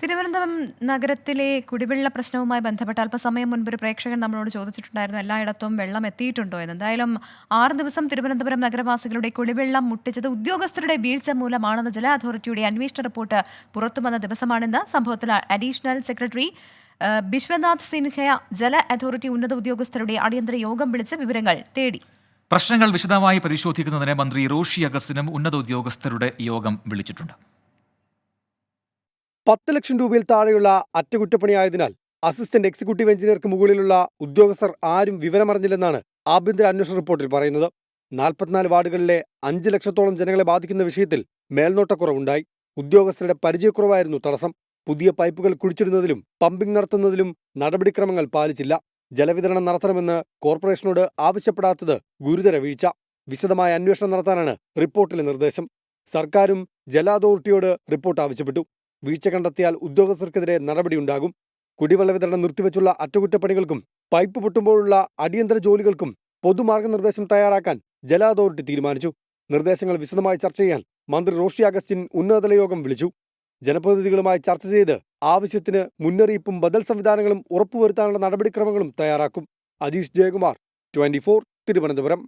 തിരുവനന്തപുരം നഗരത്തിലെ കുടിവെള്ള പ്രശ്നവുമായി ബന്ധപ്പെട്ട് അല്പസമയം മുൻപ് ഒരു പ്രേക്ഷകൻ നമ്മളോട് ചോദിച്ചിട്ടുണ്ടായിരുന്നു എല്ലായിടത്തും വെള്ളം എത്തിയിട്ടുണ്ടോ എന്ന്. എന്തായാലും 6 ദിവസം തിരുവനന്തപുരം നഗരവാസികളുടെ കുടിവെള്ളം മുട്ടിച്ചത് ഉദ്യോഗസ്ഥരുടെ വീഴ്ച മൂലമാണെന്ന് ജല അതോറിറ്റിയുടെ അന്വേഷണ റിപ്പോർട്ട് പുറത്തുവന്ന ദിവസമാണിന്ന്. സംഭവത്തിൽ അഡീഷണൽ സെക്രട്ടറി ബിശ്വനാഥ് സിൻഹ ജല അതോറിറ്റി ഉന്നത ഉദ്യോഗസ്ഥരുടെ അടിയന്തര യോഗം വിളിച്ച് വിവരങ്ങൾ തേടി. പ്രശ്നങ്ങൾ വിശദമായി പരിശോധിക്കുന്നതിന് മന്ത്രി റോഷി അഗസ്റ്റിനും ഉന്നത ഉദ്യോഗസ്ഥരുടെ യോഗം വിളിച്ചിട്ടുണ്ട്. 10 ലക്ഷം രൂപയിൽ താഴെയുള്ള അറ്റകുറ്റപ്പണിയായതിനാൽ അസിസ്റ്റന്റ് എക്സിക്യൂട്ടീവ് എഞ്ചിനീയർക്ക് മുകളിലുള്ള ഉദ്യോഗസ്ഥർ ആരും വിവരമറിഞ്ഞില്ലെന്നാണ് ആഭ്യന്തര അന്വേഷണ റിപ്പോർട്ടിൽ പറയുന്നത്. 44 വാർഡുകളിലെ 5 ലക്ഷത്തോളം ജനങ്ങളെ ബാധിക്കുന്ന വിഷയത്തിൽ മേൽനോട്ടക്കുറവുണ്ടായി. ഉദ്യോഗസ്ഥരുടെ പരിചയക്കുറവായിരുന്നു തടസ്സം. പുതിയ പൈപ്പുകൾ കുഴിച്ചിടുന്നതിലും പമ്പിംഗ് നടത്തുന്നതിലും നടപടിക്രമങ്ങൾ പാലിച്ചില്ല. ജലവിതരണം നടത്തണമെന്ന് കോർപ്പറേഷനോട് ആവശ്യപ്പെടാത്തത് ഗുരുതര വീഴ്ച. വിശദമായ അന്വേഷണം നടത്താനാണ് റിപ്പോർട്ടിലെ നിർദ്ദേശം. സർക്കാരും ജല അതോറിറ്റിയോട് റിപ്പോർട്ട് ആവശ്യപ്പെട്ടു. വീഴ്ച കണ്ടെത്തിയാൽ ഉദ്യോഗസ്ഥർക്കെതിരെ നടപടിയുണ്ടാകും. കുടിവെള്ള വിതരണം നിർത്തിവെച്ചുള്ള അറ്റകുറ്റപ്പണികൾക്കും പൈപ്പ് പൊട്ടുമ്പോഴുള്ള അടിയന്തര ജോലികൾക്കും പൊതുമാർഗനിർദ്ദേശം തയ്യാറാക്കാൻ ജല അതോറിറ്റി തീരുമാനിച്ചു. നിർദ്ദേശങ്ങൾ വിശദമായി ചർച്ച ചെയ്യാൻ മന്ത്രി റോഷി അഗസ്റ്റിൻ ഉന്നതതല യോഗം വിളിച്ചു. ജനപ്രതിനിധികളുമായി ചർച്ച ചെയ്ത് ആവശ്യത്തിന് മുന്നറിയിപ്പും ബദൽ സംവിധാനങ്ങളും ഉറപ്പുവരുത്താനുള്ള നടപടിക്രമങ്ങളും തയ്യാറാക്കും. അജീഷ് ജയകുമാർ, 24 തിരുവനന്തപുരം.